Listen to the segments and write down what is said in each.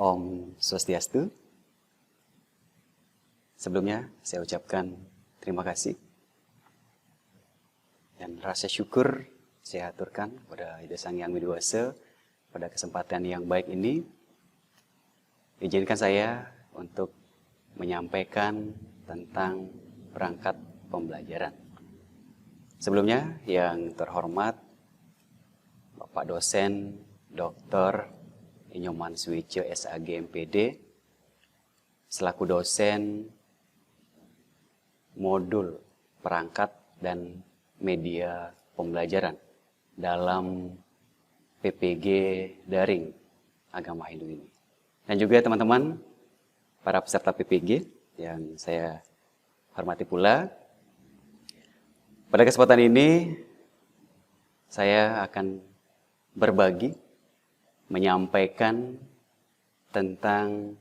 Om Swastiastu. Sebelumnya saya ucapkan terima kasih dan rasa syukur saya aturkan kepada Ida Sang Hyang Widi-Wasa pada kesempatan yang baik ini. Izinkan saya untuk menyampaikan tentang perangkat pembelajaran. Sebelumnya yang terhormat Bapak dosen Dr. Inyoman Suwice SAG MPD selaku dosen modul perangkat dan media pembelajaran dalam PPG Daring Agama Hindu ini. Dan juga teman-teman para peserta PPG yang saya hormati pula. Pada kesempatan ini saya akan berbagi, menyampaikan tentang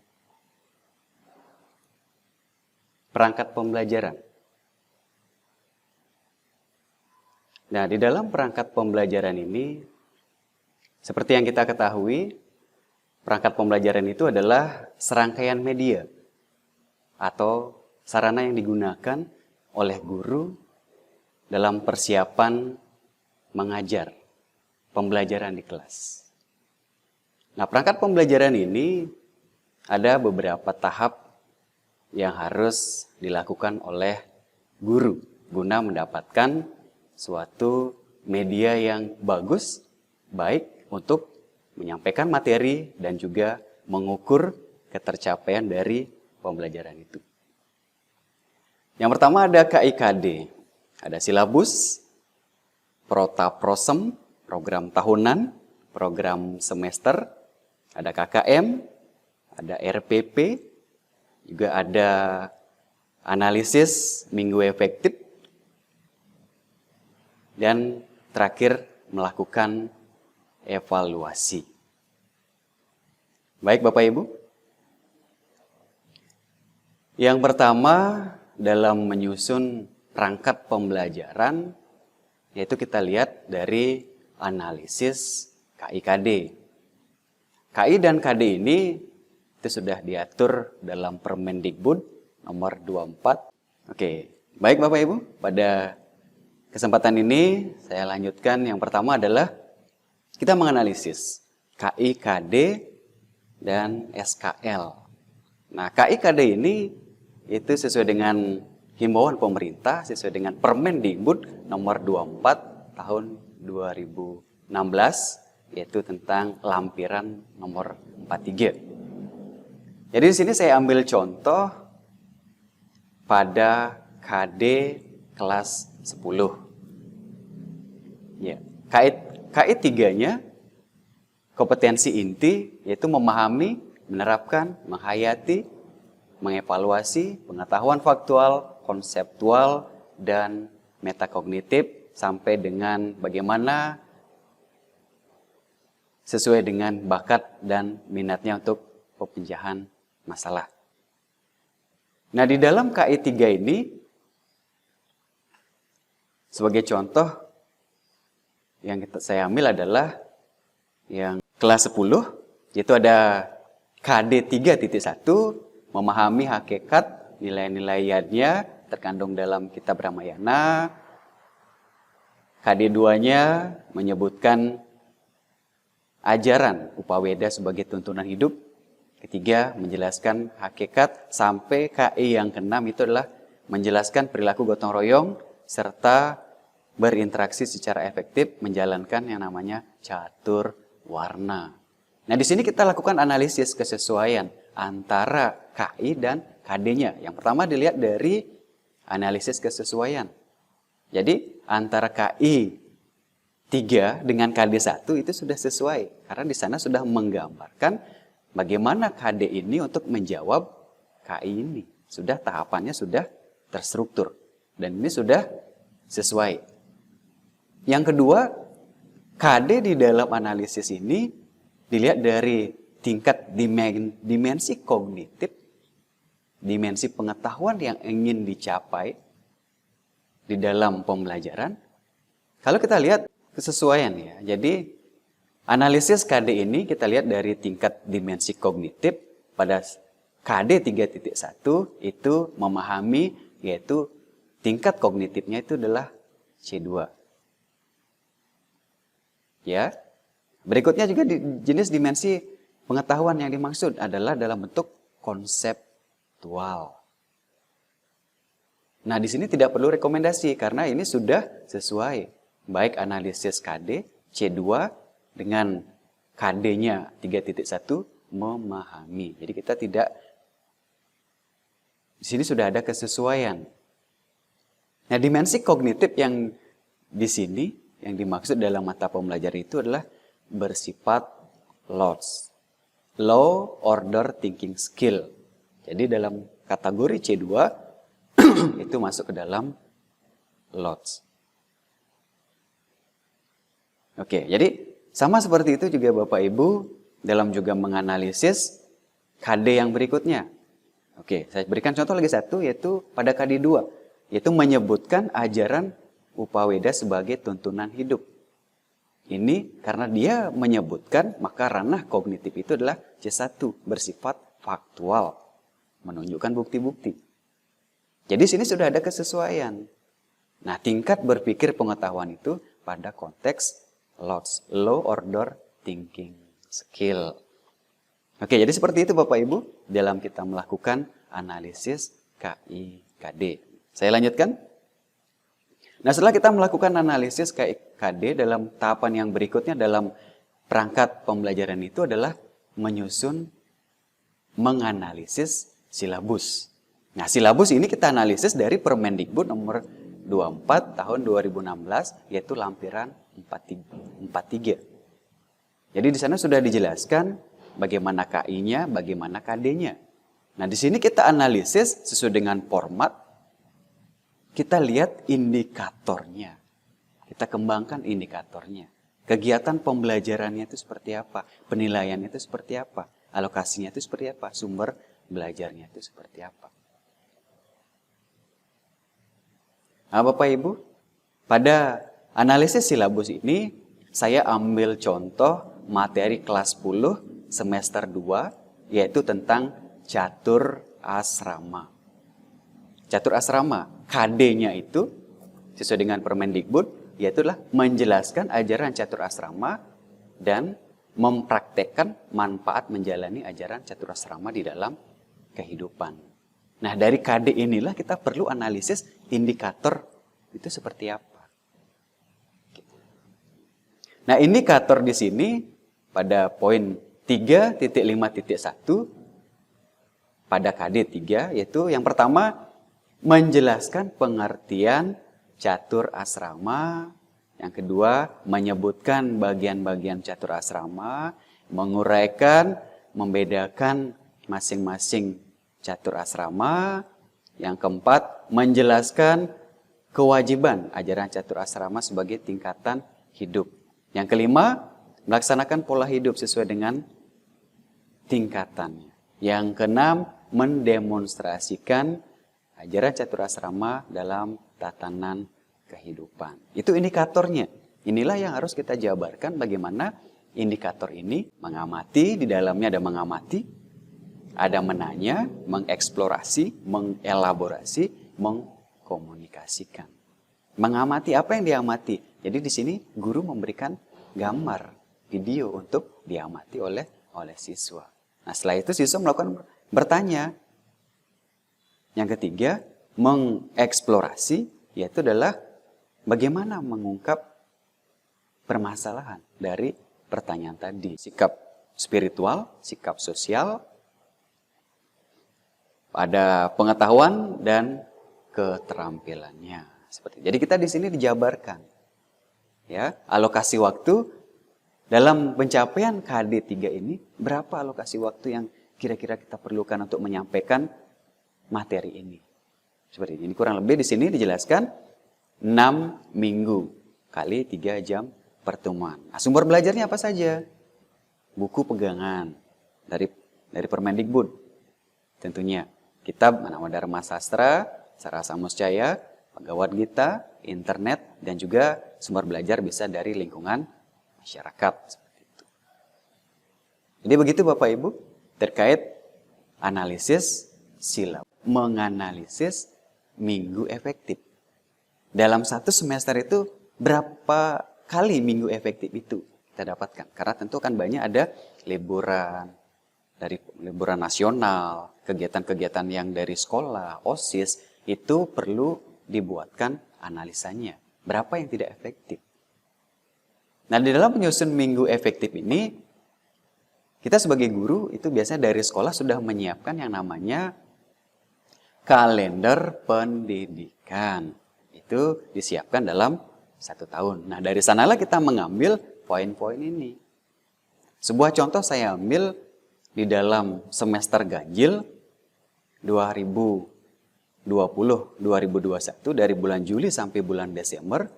perangkat pembelajaran. Nah, di dalam perangkat pembelajaran ini, seperti yang kita ketahui, perangkat pembelajaran itu adalah serangkaian media atau sarana yang digunakan oleh guru dalam persiapan mengajar pembelajaran di kelas. Nah, perangkat pembelajaran ini ada beberapa tahap yang harus dilakukan oleh guru guna mendapatkan suatu media yang bagus, baik untuk menyampaikan materi dan juga mengukur ketercapaian dari pembelajaran itu. Yang pertama ada KIKD, ada silabus, protaprosem, program tahunan, program semester, ada KKM, ada RPP, juga ada analisis minggu efektif, dan terakhir melakukan evaluasi. Baik Bapak Ibu, yang pertama dalam menyusun perangkat pembelajaran, yaitu kita lihat dari analisis KIKD. KI dan KD ini itu sudah diatur dalam Permendikbud nomor 24. Oke, baik Bapak Ibu, pada kesempatan ini saya lanjutkan. Yang pertama adalah kita menganalisis KI, KD, dan SKL. Nah, KI, KD ini itu sesuai dengan himbauan pemerintah, sesuai dengan Permendikbud nomor 24 tahun 2016, yaitu tentang lampiran nomor 43. Jadi di sini saya ambil contoh pada KD kelas 10. Ya, KI 3-nya kompetensi inti yaitu memahami, menerapkan, menghayati, mengevaluasi pengetahuan faktual, konseptual, dan metakognitif sampai dengan bagaimana sesuai dengan bakat dan minatnya untuk pemecahan masalah. Nah, di dalam KI 3 ini, sebagai contoh yang saya ambil adalah yang kelas 10, yaitu ada KD 3.1, memahami hakikat nilai-nilainya terkandung dalam Kitab Ramayana. KD 2-nya menyebutkan ajaran Upaweda sebagai tuntunan hidup. Ketiga, menjelaskan hakikat, sampai KI yang ke-6 itu adalah menjelaskan perilaku gotong royong serta berinteraksi secara efektif menjalankan yang namanya catur warna. Nah, di sini kita lakukan analisis kesesuaian antara KI dan KD-nya. Yang pertama dilihat dari analisis kesesuaian. Jadi, antara KI 3 dengan KD 1 itu sudah sesuai karena di sana sudah menggambarkan bagaimana KD ini untuk menjawab KI ini. Sudah tahapannya sudah terstruktur dan ini sudah sesuai. Yang kedua, KD di dalam analisis ini dilihat dari tingkat dimensi kognitif, dimensi pengetahuan yang ingin dicapai di dalam pembelajaran. Kalau kita lihat kesesuaian ya, jadi Analisis KD ini kita lihat dari tingkat dimensi kognitif. Pada KD 3.1 itu memahami, yaitu tingkat kognitifnya itu adalah C2. Ya. Berikutnya juga jenis dimensi pengetahuan yang dimaksud adalah dalam bentuk konseptual. Nah, di sini tidak perlu rekomendasi karena ini sudah sesuai. Baik analisis KD C2 dengan KD-nya 3.1 memahami. Jadi kita tidak, di sini sudah ada kesesuaian. Nah, dimensi kognitif yang di sini yang dimaksud dalam mata pembelajaran itu adalah bersifat low order thinking skill. Jadi dalam kategori C2 itu masuk ke dalam LOTS. Oke, jadi sama seperti itu juga Bapak Ibu dalam juga menganalisis KD yang berikutnya. Oke, saya berikan contoh lagi satu, yaitu pada KD 2, yaitu menyebutkan ajaran Upaweda sebagai tuntunan hidup. Ini karena dia menyebutkan, maka ranah kognitif itu adalah C1, bersifat faktual, menunjukkan bukti-bukti. Jadi sini sudah ada kesesuaian. Nah, tingkat berpikir pengetahuan itu pada konteks LOTS, low order thinking skill. Oke, jadi seperti itu Bapak Ibu dalam kita melakukan analisis KIKD. Saya lanjutkan. Nah, setelah kita melakukan analisis KIKD dalam tahapan yang berikutnya dalam perangkat pembelajaran itu adalah menyusun, menganalisis silabus. Nah, silabus ini kita analisis dari Permendikbud nomor 24 tahun 2016, yaitu lampiran 43. Jadi di sana sudah dijelaskan bagaimana KI-nya, bagaimana KD-nya. Nah, di sini kita analisis sesuai dengan format. Kita lihat indikatornya. Kita kembangkan indikatornya. Kegiatan pembelajarannya itu seperti apa? Penilaiannya itu seperti apa? Alokasinya itu seperti apa? Sumber belajarnya itu seperti apa? Nah, Bapak Ibu, pada analisis silabus ini saya ambil contoh materi kelas 10 semester 2, yaitu tentang catur asrama. Catur asrama, KD-nya itu sesuai dengan Permendikbud, yaitu adalah menjelaskan ajaran catur asrama dan mempraktekkan manfaat menjalani ajaran catur asrama di dalam kehidupan. Nah, dari KD inilah kita perlu analisis indikator itu seperti apa. Nah, indikator di sini pada poin 3.5.1 pada KD 3, yaitu yang pertama menjelaskan pengertian catur asrama. Yang kedua, menyebutkan bagian-bagian catur asrama, menguraikan, membedakan masing-masing catur asrama. Yang keempat, menjelaskan kewajiban ajaran catur asrama sebagai tingkatan hidup. Yang kelima, melaksanakan pola hidup sesuai dengan tingkatannya. Yang keenam, mendemonstrasikan ajaran catur asrama dalam tatanan kehidupan. Itu indikatornya. Inilah yang harus kita jabarkan bagaimana indikator ini mengamati, di dalamnya ada mengamati, ada menanya, mengeksplorasi, mengelaborasi, mengkomunikasikan. Mengamati, apa yang diamati? Jadi di sini guru memberikan gambar, video untuk diamati oleh siswa. Nah, setelah itu siswa melakukan bertanya. Yang ketiga, mengeksplorasi, yaitu adalah bagaimana mengungkap permasalahan dari pertanyaan tadi. Sikap spiritual, sikap sosial, ada pengetahuan dan keterampilannya. Jadi kita di sini dijabarkan. Ya, alokasi waktu dalam pencapaian KD 3 ini, berapa alokasi waktu yang kira-kira kita perlukan untuk menyampaikan materi ini. Seperti ini kurang lebih di sini dijelaskan 6 minggu kali 3 jam pertemuan. Nah, sumber belajarnya apa saja? Buku pegangan dari Permendikbud. Tentunya kitab Nama Dharma Sastra, Sarasa Muscaya, Bhagavad Gita, internet, dan juga sumber belajar bisa dari lingkungan masyarakat. Seperti itu. Jadi begitu Bapak Ibu terkait analisis silab, menganalisis minggu efektif. Dalam satu semester itu berapa kali minggu efektif itu kita dapatkan? Karena tentu kan banyak ada liburan, dari liburan nasional, kegiatan-kegiatan yang dari sekolah, OSIS, itu perlu dibuatkan analisanya. Berapa yang tidak efektif? Nah, di dalam penyusun minggu efektif ini, kita sebagai guru itu biasanya dari sekolah sudah menyiapkan yang namanya kalender pendidikan. Itu disiapkan dalam 1 tahun. Nah, dari sanalah kita mengambil poin-poin ini. Sebuah contoh saya ambil di dalam semester ganjil 2020-2021 dari bulan Juli sampai bulan Desember,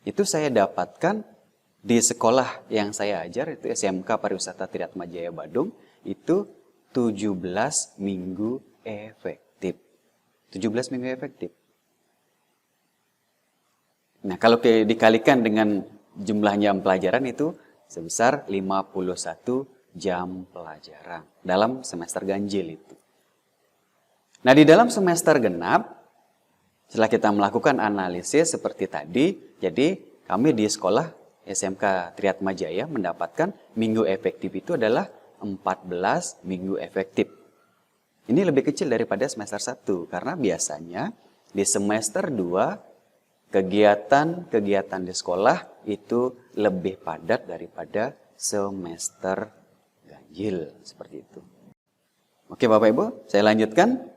itu saya dapatkan di sekolah yang saya ajar, itu SMK Pariwisata Triatma Jaya Badung, itu 17 minggu efektif. 17 minggu efektif. Nah, kalau dikalikan dengan jumlah jam pelajaran itu sebesar 51 jam pelajaran dalam semester ganjil itu. Nah, di dalam semester genap, setelah kita melakukan analisis seperti tadi, jadi kami di sekolah SMK Triatma Jaya mendapatkan minggu efektif itu adalah 14 minggu efektif. Ini lebih kecil daripada semester 1 karena biasanya di semester 2 kegiatan-kegiatan di sekolah itu lebih padat daripada semester ganjil seperti itu. Oke Bapak Ibu, saya lanjutkan.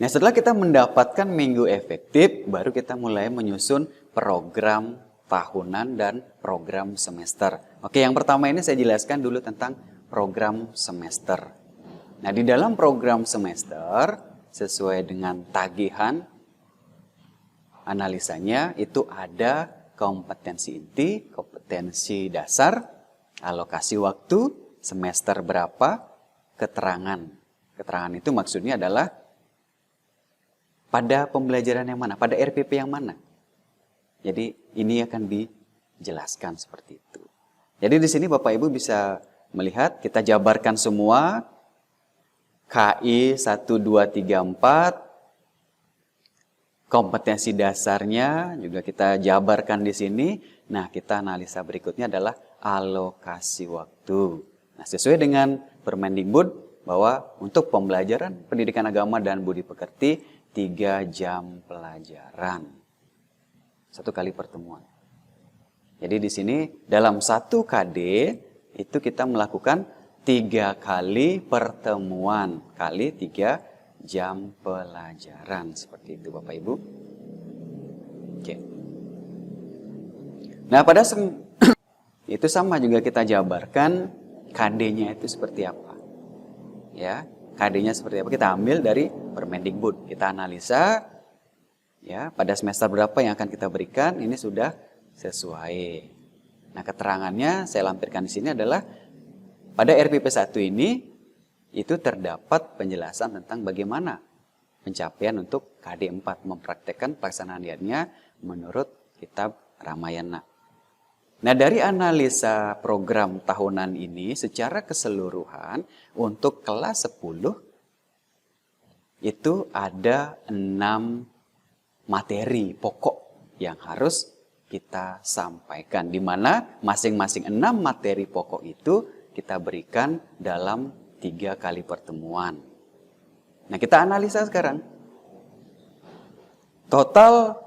Nah, setelah kita mendapatkan minggu efektif, baru kita mulai menyusun program tahunan dan program semester. Oke, yang pertama ini saya jelaskan dulu tentang program semester. Nah, di dalam program semester, sesuai dengan tagihan analisanya, itu ada kompetensi inti, kompetensi dasar, alokasi waktu, semester berapa, keterangan. Keterangan itu maksudnya adalah pada pembelajaran yang mana, pada RPP yang mana. Jadi ini akan dijelaskan seperti itu. Jadi di sini Bapak Ibu bisa melihat, kita jabarkan semua KI 1, 2, 3, 4. Kompetensi dasarnya juga kita jabarkan di sini. Nah, kita analisa berikutnya adalah alokasi waktu. Nah, sesuai dengan Permendikbud bahwa untuk pembelajaran pendidikan agama dan budi pekerti 3 jam pelajaran. 1 kali pertemuan. Jadi di sini dalam 1 KD itu kita melakukan 3 kali pertemuan kali 3 jam pelajaran. Seperti itu Bapak Ibu. Oke. Nah, pada itu sama juga kita jabarkan KD-nya itu seperti apa. Ya, KD-nya seperti apa? Kita ambil dari Permendikbud. Kita analisa ya, pada semester berapa yang akan kita berikan, ini sudah sesuai. Nah, keterangannya saya lampirkan di sini adalah pada RPP 1 ini itu terdapat penjelasan tentang bagaimana pencapaian untuk KD 4 mempraktekkan pelaksanaannya menurut kitab Ramayana. Nah, dari analisa program tahunan ini secara keseluruhan untuk kelas 10 itu ada 6 materi pokok yang harus kita sampaikan. Di mana masing-masing 6 materi pokok itu kita berikan dalam 3 kali pertemuan. Nah, kita analisa sekarang. Total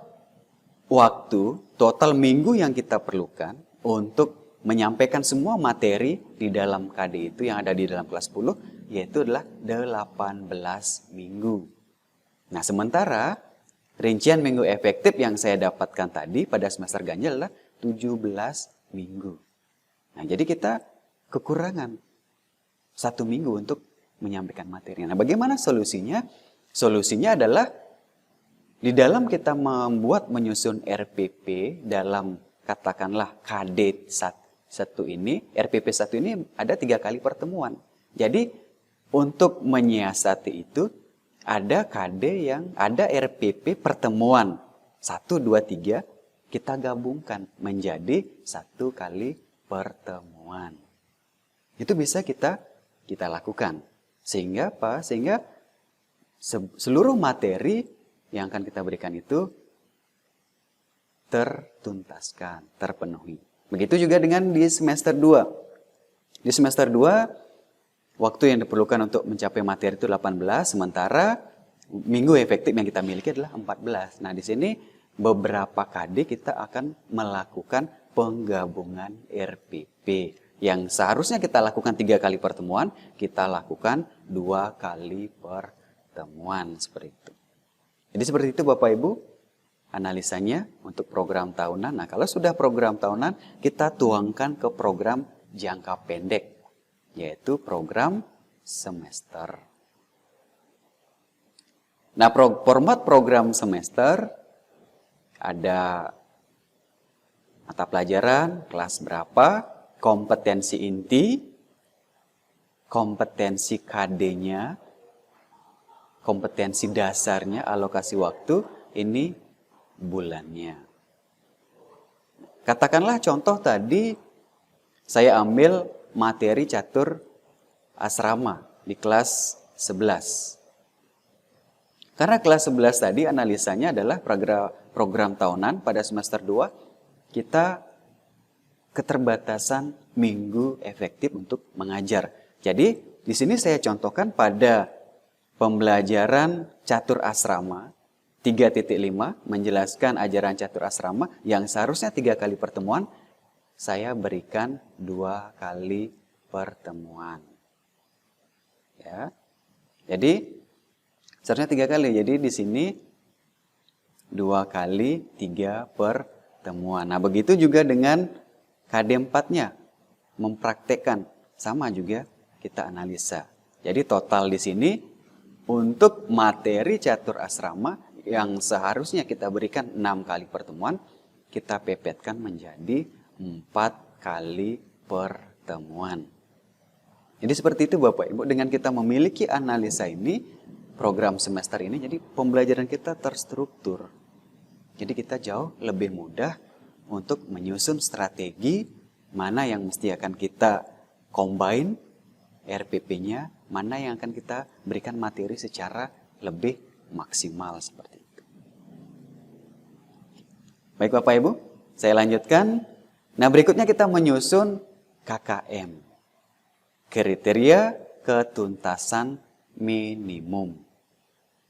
waktu, total minggu yang kita perlukan untuk menyampaikan semua materi di dalam KD itu yang ada di dalam kelas 10, yaitu adalah 18 minggu. Nah, sementara rincian minggu efektif yang saya dapatkan tadi pada semester ganjil adalah 17 minggu. Nah, jadi kita kekurangan 1 minggu untuk menyampaikan materi. Nah, bagaimana solusinya? Solusinya adalah di dalam kita menyusun RPP dalam katakanlah KD 1 ini, RPP 1 ini ada 3 kali pertemuan. Jadi untuk menyiasati itu ada KD yang ada RPP pertemuan 1, 2, 3 kita gabungkan menjadi 1 kali pertemuan. Itu bisa kita lakukan. Sehingga apa? Sehingga seluruh materi yang akan kita berikan itu tertuntaskan, terpenuhi. Begitu juga dengan di semester 2. Di semester 2, waktu yang diperlukan untuk mencapai materi itu 18, sementara minggu efektif yang kita miliki adalah 14. Nah, di sini beberapa KD kita akan melakukan penggabungan RPP. Yang seharusnya kita lakukan 3 kali pertemuan, kita lakukan 2 kali pertemuan, seperti itu. Jadi seperti itu Bapak Ibu, analisanya untuk program tahunan. Nah, kalau sudah program tahunan, kita tuangkan ke program jangka pendek, yaitu program semester. Nah, format program semester ada mata pelajaran, kelas berapa, kompetensi inti, kompetensi KD-nya, kompetensi dasarnya, alokasi waktu, ini bulannya. Katakanlah contoh tadi saya ambil materi catur asrama di kelas 11. Karena kelas 11 tadi analisanya adalah program tahunan pada semester 2, kita keterbatasan minggu efektif untuk mengajar. Jadi di sini saya contohkan pada pembelajaran catur asrama 3.5 menjelaskan ajaran catur asrama yang seharusnya 3 kali pertemuan, saya berikan 2 kali pertemuan. Ya. Jadi seharusnya 3 kali. Jadi di sini 2 kali 3 pertemuan. Nah, begitu juga dengan KD 4-nya mempraktekkan, sama juga kita analisa. Jadi total di sini untuk materi catur asrama yang seharusnya kita berikan 6 kali pertemuan, kita pepetkan menjadi 4 kali pertemuan. Jadi seperti itu Bapak Ibu, dengan kita memiliki analisa ini, program semester ini, jadi pembelajaran kita terstruktur. Jadi kita jauh lebih mudah untuk menyusun strategi mana yang mesti akan kita combine RPP-nya, mana yang akan kita berikan materi secara lebih maksimal seperti itu. Baik Bapak Ibu, saya lanjutkan. Nah, berikutnya kita menyusun KKM. Kriteria ketuntasan minimum.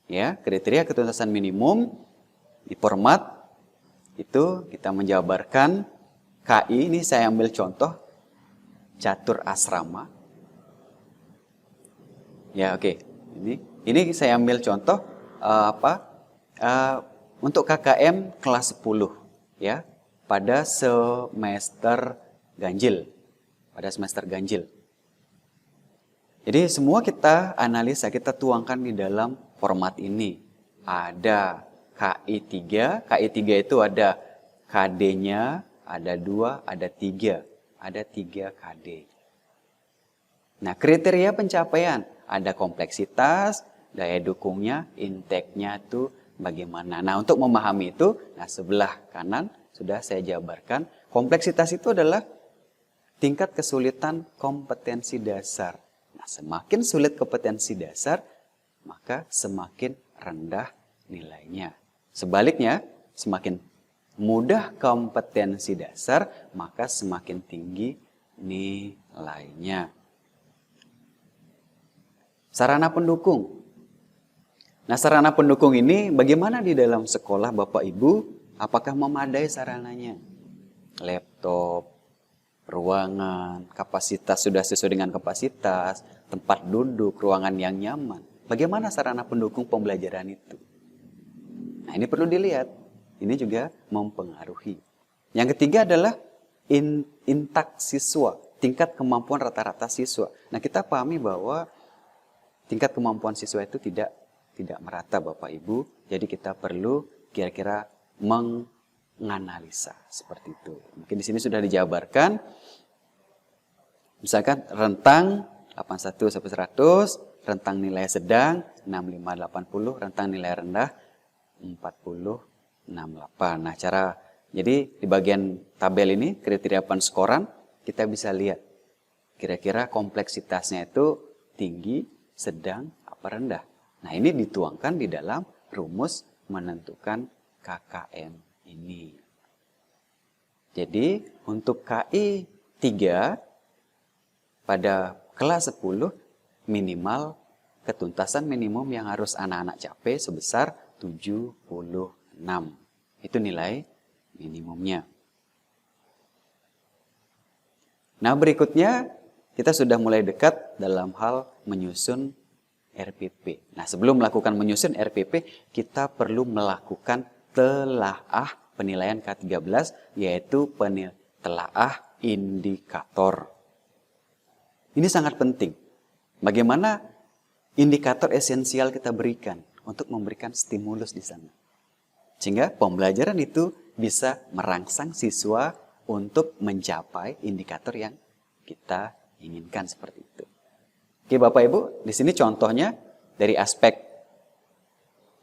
Ya, kriteria ketuntasan minimum di format itu kita menjabarkan KI, ini saya ambil contoh catur asrama. Ya, oke. Ini saya ambil contoh untuk KKM kelas 10 ya, pada semester ganjil. Pada semester ganjil. Jadi semua kita analisa, kita tuangkan di dalam format ini. Ada KI 3, KI 3 itu ada KD-nya, ada 2, ada 3. Ada 3 KD. Nah, kriteria pencapaian, ada kompleksitas, daya dukungnya, intake-nya itu bagaimana. Nah, untuk memahami itu, nah sebelah kanan sudah saya jabarkan. Kompleksitas itu adalah tingkat kesulitan kompetensi dasar. Nah, semakin sulit kompetensi dasar, maka semakin rendah nilainya. Sebaliknya, semakin mudah kompetensi dasar, maka semakin tinggi nilainya. Sarana pendukung. Nah, sarana pendukung ini bagaimana di dalam sekolah Bapak Ibu? Apakah memadai sarananya? Laptop, ruangan, kapasitas sudah sesuai dengan kapasitas, tempat duduk, ruangan yang nyaman. Bagaimana sarana pendukung pembelajaran itu? Nah, ini perlu dilihat. Ini juga mempengaruhi. Yang ketiga adalah intak siswa, tingkat kemampuan rata-rata siswa. Nah, kita pahami bahwa tingkat kemampuan siswa itu tidak merata Bapak Ibu. Jadi kita perlu kira-kira menganalisa seperti itu. Mungkin di sini sudah dijabarkan. Misalkan rentang 81 sampai 100, rentang nilai sedang 65 80, rentang nilai rendah 40 68. Nah, jadi di bagian tabel ini kriteria penskoran kita bisa lihat kira-kira kompleksitasnya itu tinggi, sedang, apa rendah. Nah, ini dituangkan di dalam rumus menentukan KKM ini. Jadi, untuk KI 3 pada kelas 10 minimal ketuntasan minimum yang harus anak-anak capai sebesar 76. Itu nilai minimumnya. Nah, berikutnya kita sudah mulai dekat dalam hal menyusun RPP. Nah, sebelum melakukan menyusun RPP, kita perlu melakukan telaah penilaian K13, yaitu telaah indikator. Ini sangat penting. Bagaimana indikator esensial kita berikan untuk memberikan stimulus di sana. Sehingga pembelajaran itu bisa merangsang siswa untuk mencapai indikator yang kita inginkan seperti itu. Oke Bapak Ibu, di sini contohnya dari aspek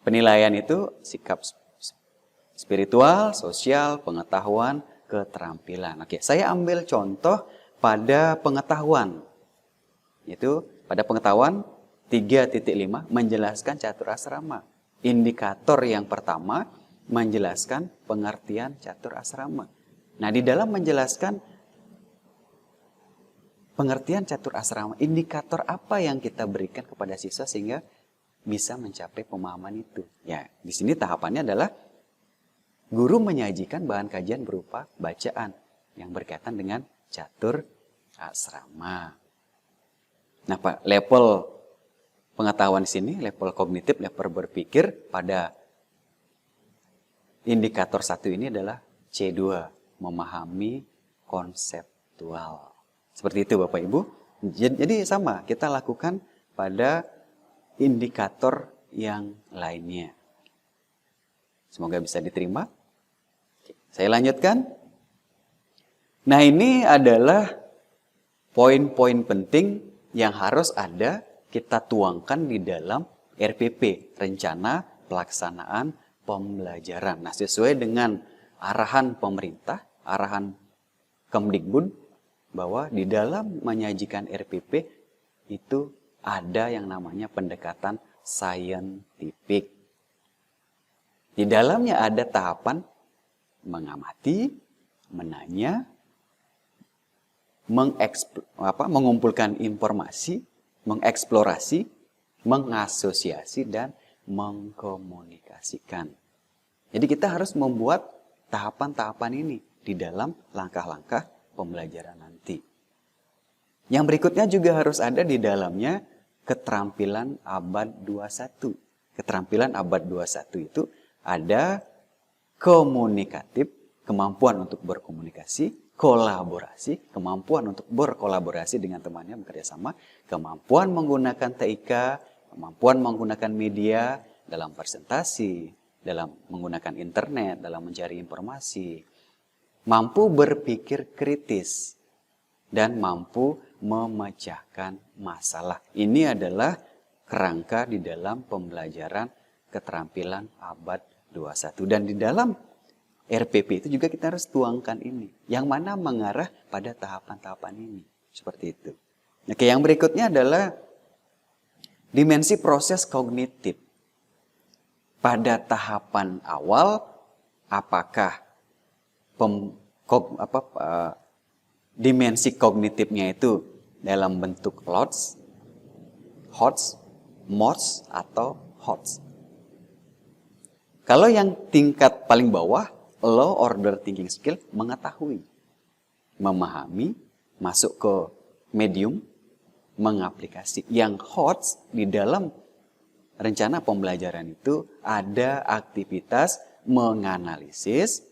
penilaian itu sikap spiritual, sosial, pengetahuan, keterampilan. Oke, saya ambil contoh pada pengetahuan. Yaitu pada pengetahuan 3.5 menjelaskan catur asrama. Indikator yang pertama menjelaskan pengertian catur asrama. Nah, di dalam menjelaskan pengertian catur asrama, indikator apa yang kita berikan kepada siswa sehingga bisa mencapai pemahaman itu? Ya, di sini tahapannya adalah guru menyajikan bahan kajian berupa bacaan yang berkaitan dengan catur asrama. Nah, Pak, level pengetahuan di sini, level kognitif, level berpikir pada indikator 1 ini adalah C2, memahami konseptual. Seperti itu Bapak Ibu. Jadi sama, kita lakukan pada indikator yang lainnya. Semoga bisa diterima. Saya lanjutkan. Nah, ini adalah poin-poin penting yang harus ada kita tuangkan di dalam RPP, rencana pelaksanaan pembelajaran. Nah, sesuai dengan arahan pemerintah, arahan Kemdikbud, bahwa di dalam menyajikan RPP itu ada yang namanya pendekatan saintifik. Di dalamnya ada tahapan mengamati, menanya, mengumpulkan informasi, mengeksplorasi, mengasosiasi, dan mengkomunikasikan. Jadi kita harus membuat tahapan-tahapan ini di dalam langkah-langkah pembelajaran nanti. Yang berikutnya juga harus ada di dalamnya keterampilan abad 21. Keterampilan abad 21 itu ada komunikatif, kemampuan untuk berkomunikasi, kolaborasi, kemampuan untuk berkolaborasi dengan temannya bekerja sama, kemampuan menggunakan TIK, kemampuan menggunakan media dalam presentasi, dalam menggunakan internet, dalam mencari informasi, mampu berpikir kritis, dan mampu memecahkan masalah. Ini adalah kerangka di dalam pembelajaran keterampilan abad 21. Dan di dalam RPP itu juga kita harus tuangkan ini. Yang mana mengarah pada tahapan-tahapan ini. Seperti itu. Oke, yang berikutnya adalah dimensi proses kognitif. Pada tahapan awal, apakah dimensi kognitifnya itu dalam bentuk LOTS, HOTS, MOTS, atau HOTS. Kalau yang tingkat paling bawah, low order thinking skill, mengetahui, memahami, masuk ke medium, mengaplikasi. Yang HOTS di dalam rencana pembelajaran itu ada aktivitas menganalisis,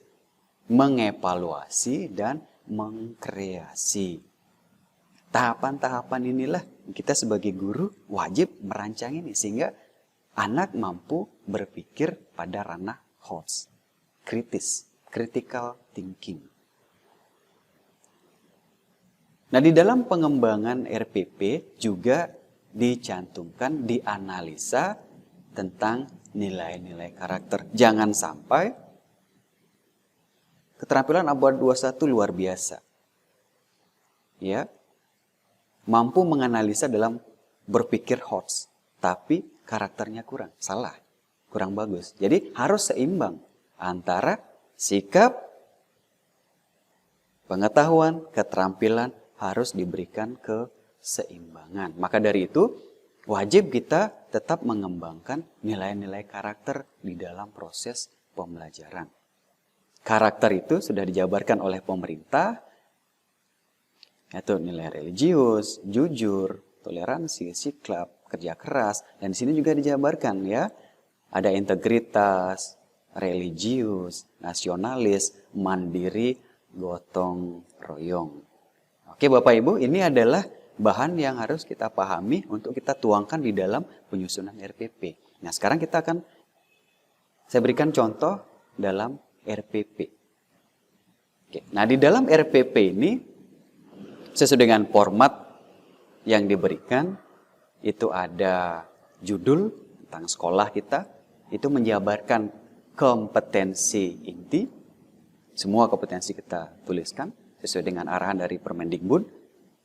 mengevaluasi, dan mengkreasi. Tahapan-tahapan inilah kita sebagai guru wajib merancang ini sehingga anak mampu berpikir pada ranah HOTS, kritis, critical thinking. Nah, di dalam pengembangan RPP juga dicantumkan, dianalisa tentang nilai-nilai karakter. Jangan sampai keterampilan abad 21 luar biasa. ya, mampu menganalisa dalam berpikir hots, tapi karakternya kurang, salah, kurang bagus. Jadi harus seimbang antara sikap, pengetahuan, keterampilan harus diberikan keseimbangan. Maka dari itu, wajib kita tetap mengembangkan nilai-nilai karakter di dalam proses pembelajaran. Karakter itu sudah dijabarkan oleh pemerintah, yaitu nilai religius, jujur, toleransi, sikap, kerja keras, dan di sini juga dijabarkan ya, ada integritas, religius, nasionalis, mandiri, gotong royong. Oke Bapak Ibu, ini adalah bahan yang harus kita pahami untuk kita tuangkan di dalam penyusunan RPP. Nah sekarang saya berikan contoh dalam RPP. Oke, nah di dalam RPP ini, sesuai dengan format yang diberikan, itu ada judul tentang sekolah kita, itu menjabarkan kompetensi inti, semua kompetensi kita tuliskan sesuai dengan arahan dari Permendikbud.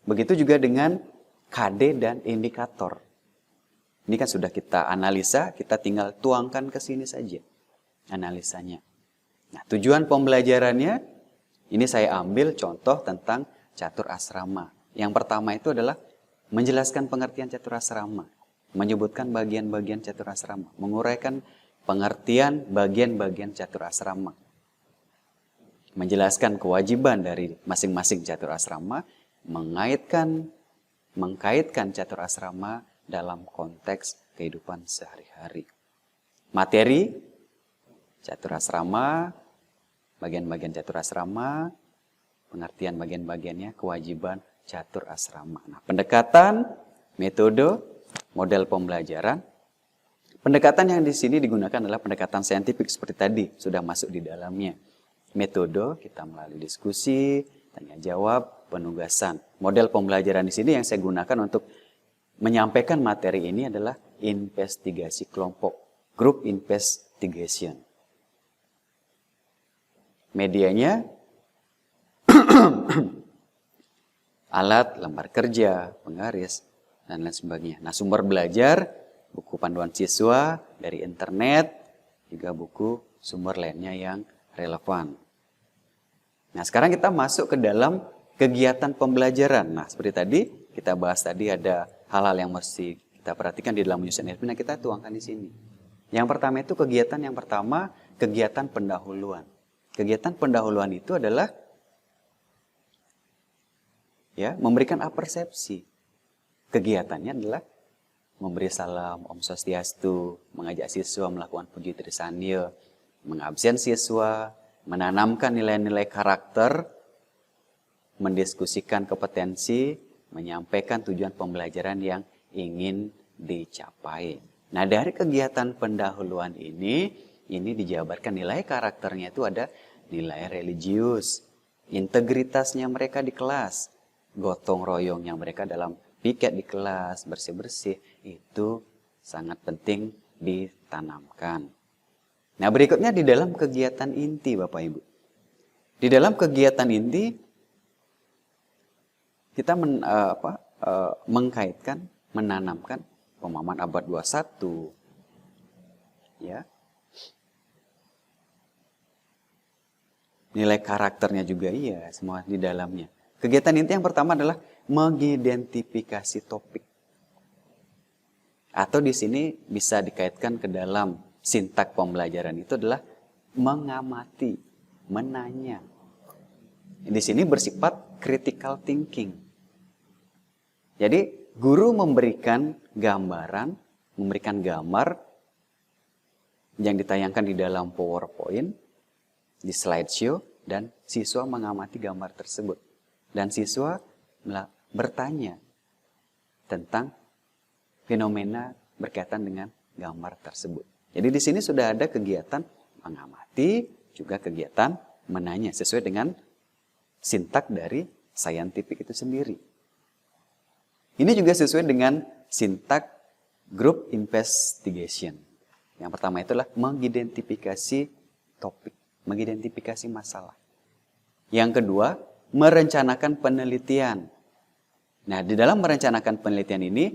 Begitu juga dengan KD dan indikator. Ini kan sudah kita analisa, kita tinggal tuangkan ke sini saja analisanya. Nah, tujuan pembelajarannya, ini saya ambil contoh tentang catur asrama. Yang pertama itu adalah menjelaskan pengertian catur asrama, menyebutkan bagian-bagian catur asrama, menguraikan pengertian bagian-bagian catur asrama, menjelaskan kewajiban dari masing-masing catur asrama, mengkaitkan catur asrama dalam konteks kehidupan sehari-hari. Materi catur asrama, bagian-bagian catur asrama, pengertian bagian-bagiannya, kewajiban catur asrama. Nah, pendekatan, metode, model pembelajaran. Pendekatan yang di sini digunakan adalah pendekatan saintifik seperti tadi, sudah masuk di dalamnya. Metode, kita melalui diskusi, tanya jawab, penugasan. Model pembelajaran di sini yang saya gunakan untuk menyampaikan materi ini adalah investigasi kelompok, group investigation. Medianya, alat, lembar kerja, penggaris, dan lain sebagainya. Nah, sumber belajar, buku panduan siswa dari internet, juga buku sumber lainnya yang relevan. Nah, sekarang kita masuk ke dalam kegiatan pembelajaran. Nah, seperti tadi, kita bahas tadi ada hal-hal yang mesti kita perhatikan di dalam menyusun RPP. Nah, kita tuangkan di sini. Yang pertama itu kegiatan pendahuluan. Kegiatan pendahuluan itu adalah memberikan apersepsi. Kegiatannya adalah memberi salam, Om Swastiastu, mengajak siswa melakukan puji trisanyo, mengabsen siswa, menanamkan nilai-nilai karakter, mendiskusikan kompetensi, menyampaikan tujuan pembelajaran yang ingin dicapai. Nah, dari kegiatan pendahuluan ini dijabarkan nilai karakternya itu ada nilai religius, integritasnya mereka di kelas, gotong royongnya mereka dalam piket di kelas, bersih-bersih, itu sangat penting ditanamkan. Nah, berikutnya di dalam kegiatan inti Bapak Ibu. Di dalam kegiatan inti kita mengkaitkan, menanamkan pemahaman abad 21, ya. Nilai karakternya juga semua di dalamnya. Kegiatan inti yang pertama adalah mengidentifikasi topik. Atau di sini bisa dikaitkan ke dalam sintak pembelajaran itu adalah mengamati, menanya. Di sini bersifat critical thinking. Jadi guru memberikan gambaran, memberikan gambar yang ditayangkan di dalam PowerPoint, di slideshow, dan siswa mengamati gambar tersebut. Dan siswa bertanya tentang fenomena berkaitan dengan gambar tersebut. Jadi di sini sudah ada kegiatan mengamati, juga kegiatan menanya sesuai dengan sintak dari saintifik itu sendiri. Ini juga sesuai dengan sintak group investigation. Yang pertama itulah mengidentifikasi topik, mengidentifikasi masalah. Yang kedua, merencanakan penelitian. Nah, di dalam merencanakan penelitian ini,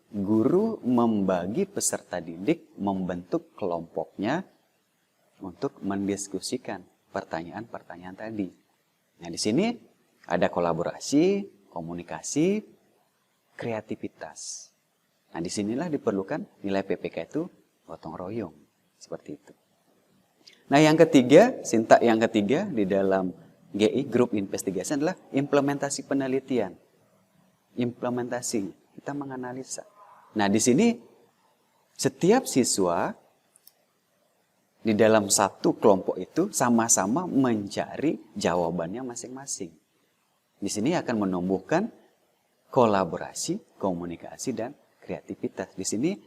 guru membagi peserta didik membentuk kelompoknya untuk mendiskusikan pertanyaan-pertanyaan tadi. Nah, di sini ada kolaborasi, komunikasi, kreativitas. Nah, disinilah diperlukan nilai PPK itu gotong royong. Seperti itu. Nah, yang ketiga, sintak yang ketiga di dalam GI, Group Investigation, adalah implementasi penelitian. Implementasi, kita menganalisa. Nah, di sini setiap siswa di dalam satu kelompok itu sama-sama mencari jawabannya masing-masing. Di sini akan menumbuhkan kolaborasi, komunikasi, dan kreativitas. Di sini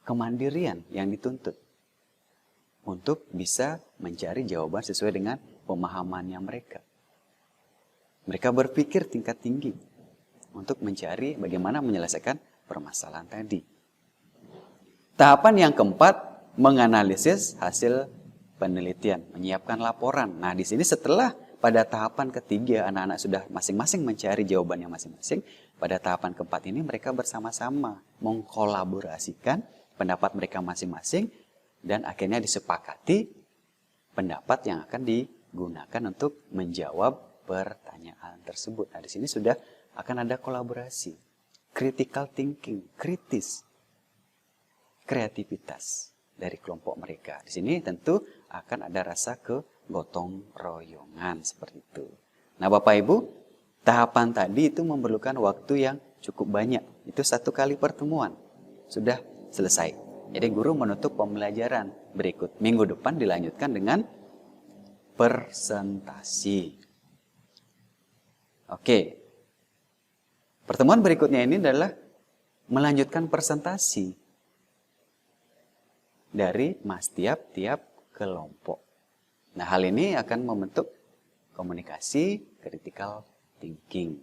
kemandirian yang dituntut untuk bisa mencari jawaban sesuai dengan pemahamannya mereka. Mereka berpikir tingkat tinggi untuk mencari bagaimana menyelesaikan permasalahan tadi. Tahapan yang keempat, menganalisis hasil penelitian, menyiapkan laporan. Nah, di sini setelah pada tahapan ketiga anak-anak sudah masing-masing mencari jawabannya masing-masing, pada tahapan keempat ini mereka bersama-sama mengkolaborasikan pendapat mereka masing-masing dan akhirnya disepakati pendapat yang akan digunakan untuk menjawab pertanyaan tersebut. Nah, di sini sudah akan ada kolaborasi, critical thinking, kritis, kreativitas dari kelompok mereka. Di sini tentu akan ada rasa kegotong royongan seperti itu. Nah, Bapak Ibu, tahapan tadi itu memerlukan waktu yang cukup banyak. Itu 1 kali pertemuan. Sudah selesai. Jadi guru menutup pembelajaran berikut. Minggu depan dilanjutkan dengan presentasi. Oke. Pertemuan berikutnya ini adalah melanjutkan presentasi dari tiap-tiap kelompok. Nah, hal ini akan membentuk komunikasi, critical thinking.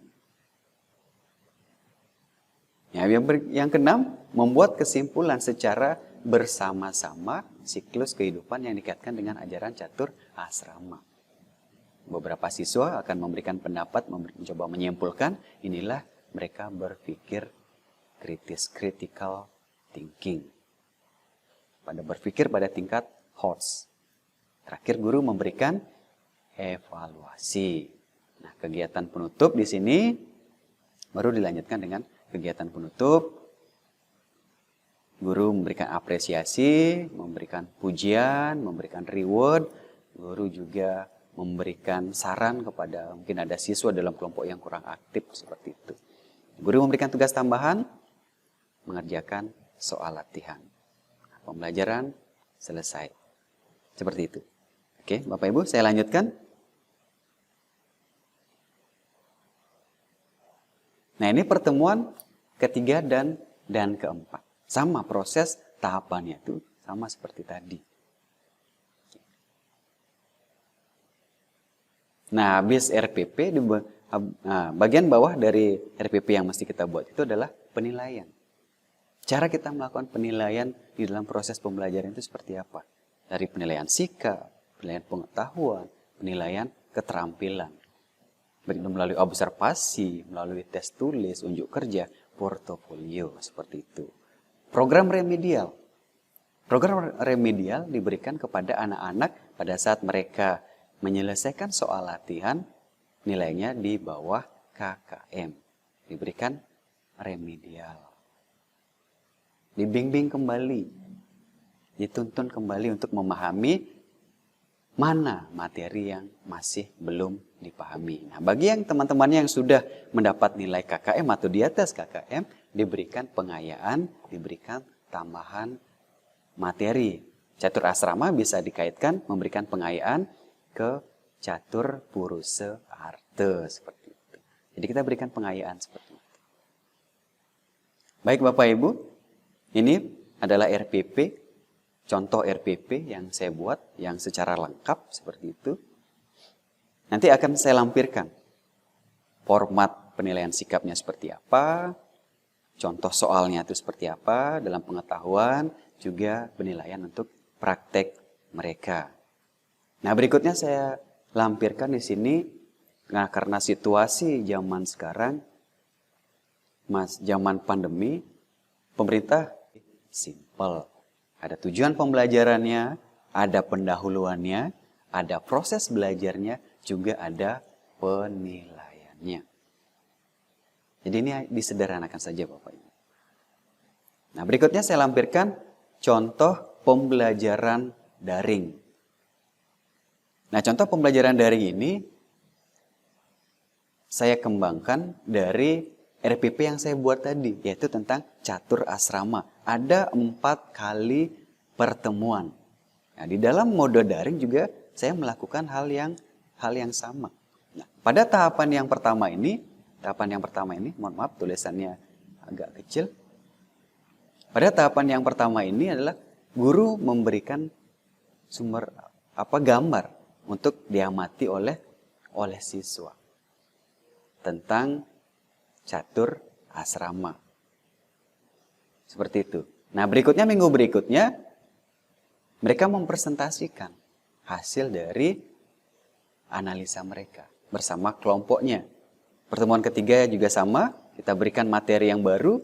Ya, yang keenam, membuat kesimpulan secara bersama-sama siklus kehidupan yang dikaitkan dengan ajaran catur asrama. Beberapa siswa akan memberikan pendapat, mencoba menyimpulkan, inilah mereka berpikir kritis, critical thinking. Pada berpikir pada tingkat HOTS. Terakhir guru memberikan evaluasi. Nah, kegiatan penutup di sini baru dilanjutkan dengan kegiatan penutup. Guru memberikan apresiasi, memberikan pujian, memberikan reward. Guru juga memberikan saran kepada mungkin ada siswa dalam kelompok yang kurang aktif seperti itu. Guru memberikan tugas tambahan, mengerjakan soal latihan. Pembelajaran selesai. Seperti itu. Oke, Bapak Ibu, saya lanjutkan. Nah, ini pertemuan ketiga dan keempat. Sama proses tahapannya itu sama seperti tadi. Nah, habis RPP, bagian bawah dari RPP yang mesti kita buat itu adalah penilaian. Cara kita melakukan penilaian di dalam proses pembelajaran itu seperti apa? Dari penilaian sikap, penilaian pengetahuan, penilaian keterampilan. Melalui observasi, melalui tes tulis, unjuk kerja, portofolio, seperti itu. Program remedial. Program remedial diberikan kepada anak-anak pada saat mereka menyelesaikan soal latihan, nilainya di bawah KKM. Diberikan remedial. Dibimbing kembali. Dituntun kembali untuk memahami mana materi yang masih belum dipahami. Nah, bagi yang teman-temannya yang sudah mendapat nilai KKM atau di atas KKM, diberikan pengayaan, diberikan tambahan materi. Catur asrama bisa dikaitkan memberikan pengayaan ke catur purusa arte seperti itu. Jadi kita berikan pengayaan seperti itu. Baik Bapak Ibu, ini adalah RPP, contoh RPP yang saya buat yang secara lengkap seperti itu. Nanti akan saya lampirkan format penilaian sikapnya seperti apa, contoh soalnya itu seperti apa dalam pengetahuan, juga penilaian untuk praktek mereka. Nah, berikutnya saya lampirkan di sini, nah karena situasi zaman sekarang zaman pandemi, pemerintah simple. Ada tujuan pembelajarannya, ada pendahuluannya, ada proses belajarnya, juga ada penilaiannya. Jadi ini disederhanakan saja Bapak Ibu. Nah, berikutnya saya lampirkan contoh pembelajaran daring. Nah, contoh pembelajaran daring ini saya kembangkan dari RPP yang saya buat tadi, yaitu tentang catur asrama. Ada 4 kali pertemuan. Nah, di dalam mode daring juga saya melakukan hal yang sama. Nah, pada tahapan yang pertama ini, mohon maaf tulisannya agak kecil. Pada tahapan yang pertama ini adalah guru memberikan gambar untuk diamati oleh siswa tentang catur asrama. Seperti itu. Nah, minggu berikutnya mereka mempresentasikan hasil dari analisa mereka bersama kelompoknya. Pertemuan ketiga juga sama, kita berikan materi yang baru,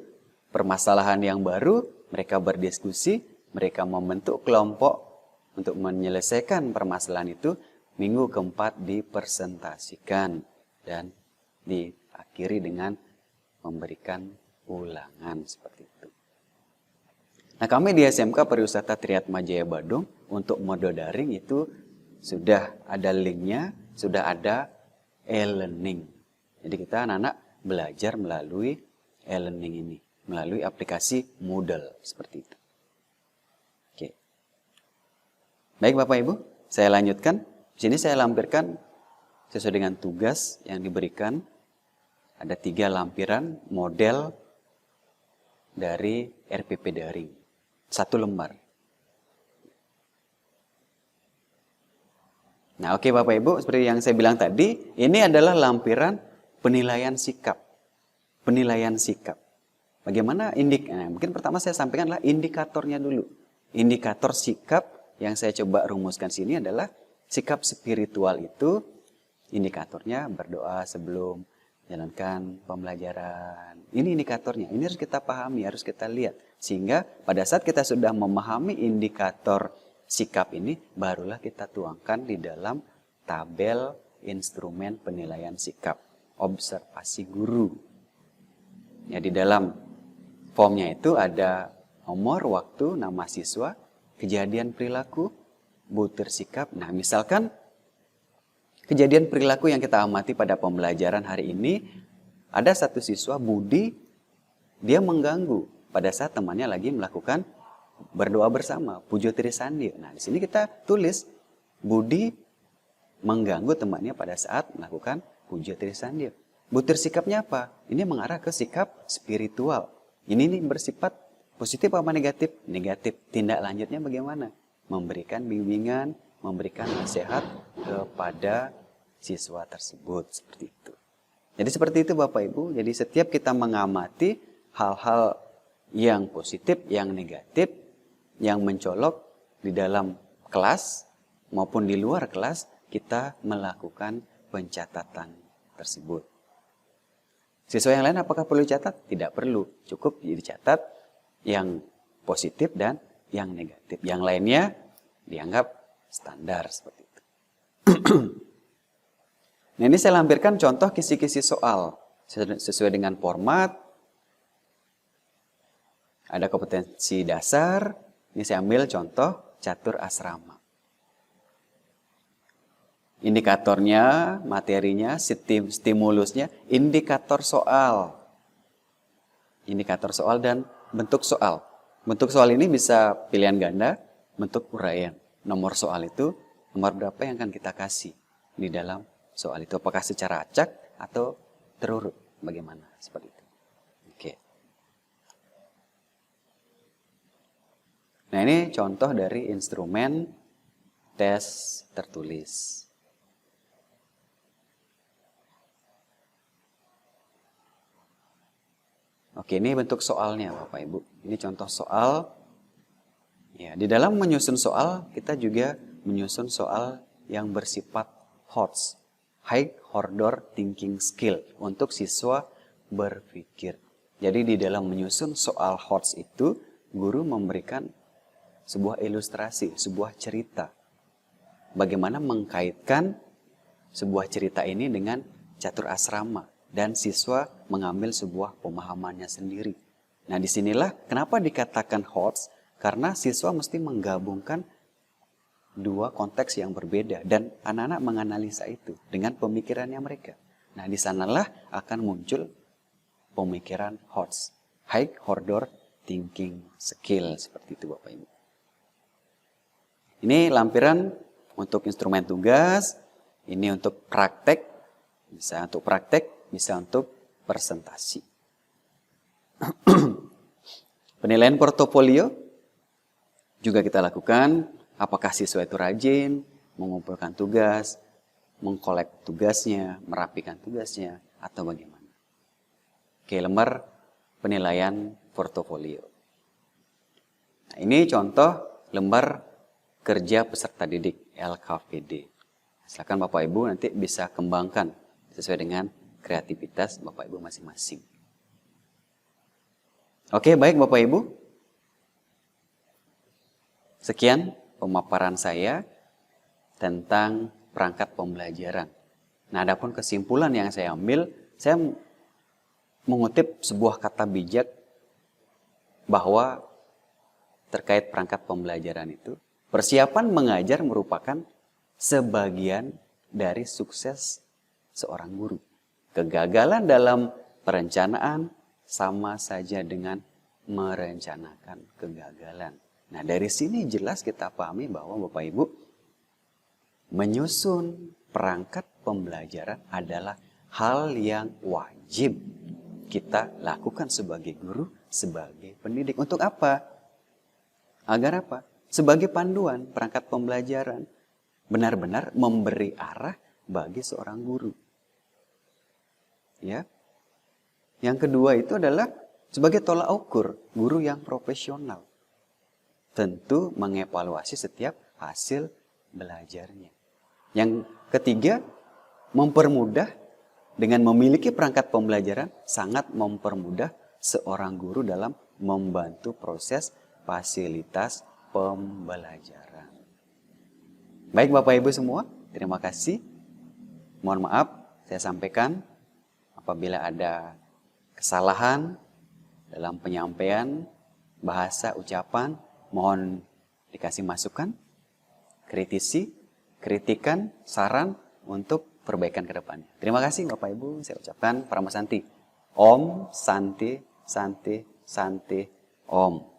permasalahan yang baru, mereka berdiskusi, mereka membentuk kelompok untuk menyelesaikan permasalahan itu. Minggu keempat dipresentasikan dan diakhiri dengan memberikan ulangan seperti itu. Nah, kami di SMK Pariwisata Triatma Jaya Badung untuk mode daring itu sudah ada linknya, sudah ada e-learning. Jadi kita anak-anak belajar melalui e-learning ini, melalui aplikasi Moodle seperti itu. Oke. Baik Bapak Ibu, saya lanjutkan. Di sini saya lampirkan sesuai dengan tugas yang diberikan. Ada 3 lampiran model dari RPP daring. 1 lembar. Nah, oke Bapak Ibu, seperti yang saya bilang tadi, ini adalah lampiran penilaian sikap. Penilaian sikap. Bagaimana mungkin pertama saya sampaikan adalah indikatornya dulu. Indikator sikap yang saya coba rumuskan sini adalah sikap spiritual itu indikatornya berdoa sebelum jalankan pembelajaran. Ini indikatornya. Ini harus kita pahami, harus kita lihat. Sehingga pada saat kita sudah memahami indikator sikap ini, barulah kita tuangkan di dalam tabel instrumen penilaian sikap. Observasi guru. Ya, di dalam formnya itu ada nomor, waktu, nama siswa, kejadian perilaku, butir sikap. Nah, misalkan kejadian perilaku yang kita amati pada pembelajaran hari ini, ada satu siswa Budi, dia mengganggu pada saat temannya lagi melakukan berdoa bersama, pujo trisandi. Nah, di sini kita tulis Budi mengganggu temannya pada saat melakukan pujo trisandi. Butir sikapnya apa? Ini mengarah ke sikap spiritual. Ini bersifat positif apa negatif? Negatif. Tindak lanjutnya bagaimana? Memberikan bimbingan, memberikan nasihat kepada siswa tersebut seperti itu. Jadi seperti itu Bapak Ibu. Jadi setiap kita mengamati hal-hal yang positif, yang negatif, yang mencolok di dalam kelas maupun di luar kelas, kita melakukan pencatatan tersebut. Siswa yang lain apakah perlu dicatat? Tidak perlu. Cukup dicatat yang positif dan yang negatif. Yang lainnya dianggap standar seperti itu. Nah, ini saya lampirkan contoh kisi-kisi soal sesuai dengan format. Ada kompetensi dasar. Ini saya ambil contoh catur asrama. Indikatornya, materinya, stimulusnya, indikator soal. Indikator soal dan bentuk soal. Bentuk soal ini bisa pilihan ganda, bentuk uraian. Nomor soal itu, nomor berapa yang akan kita kasih di dalam soal itu. Apakah secara acak atau terurut? Bagaimana? Seperti itu. Oke. Nah, ini contoh dari instrumen tes tertulis. Oke, ini bentuk soalnya Bapak Ibu. Ini contoh soal. Ya, di dalam menyusun soal, kita juga menyusun soal yang bersifat high order thinking skill untuk siswa berpikir Jadi di dalam menyusun soal HOTS itu, guru memberikan sebuah ilustrasi, sebuah cerita. Bagaimana mengkaitkan sebuah cerita ini dengan catur asrama dan siswa mengambil sebuah pemahamannya sendiri. Nah, disinilah kenapa dikatakan HOTS, karena siswa mesti menggabungkan dua konteks yang berbeda dan anak-anak menganalisa itu dengan pemikirannya mereka. Nah, di sanalah akan muncul pemikiran HOTS, High Order Thinking Skill, seperti itu Bapak Ibu. Ini lampiran untuk instrumen tugas, ini untuk praktek, bisa untuk praktek, bisa untuk presentasi. Penilaian portofolio juga kita lakukan, apakah siswa itu rajin, mengumpulkan tugas, mengkolek tugasnya, merapikan tugasnya, atau bagaimana. Oke, lembar penilaian portofolio. Nah, ini contoh lembar kerja peserta didik LKPD. Silakan Bapak Ibu nanti bisa kembangkan sesuai dengan kreativitas Bapak Ibu masing-masing. Oke, baik Bapak Ibu. Sekian pemaparan saya tentang perangkat pembelajaran. Nah, adapun kesimpulan yang saya ambil, saya mengutip sebuah kata bijak bahwa terkait perangkat pembelajaran itu, persiapan mengajar merupakan sebagian dari sukses seorang guru. Kegagalan dalam perencanaan sama saja dengan merencanakan kegagalan. Nah, dari sini jelas kita pahami bahwa Bapak Ibu, menyusun perangkat pembelajaran adalah hal yang wajib kita lakukan sebagai guru, sebagai pendidik. Untuk apa? Agar apa? Sebagai panduan perangkat pembelajaran. Benar-benar memberi arah bagi seorang guru. Ya. Yang kedua itu adalah sebagai tolak ukur guru yang profesional. Tentu mengevaluasi setiap hasil belajarnya. Yang ketiga, mempermudah dengan memiliki perangkat pembelajaran sangat mempermudah seorang guru dalam membantu proses fasilitas pembelajaran. Baik Bapak Ibu semua, terima kasih. Mohon maaf saya sampaikan apabila ada kesalahan dalam penyampaian bahasa ucapan, mohon dikasih masukan, kritisi, kritikan, saran untuk perbaikan ke depannya. Terima kasih Bapak Ibu, saya ucapkan Paramasanti. Om Santi Santi Santi Om.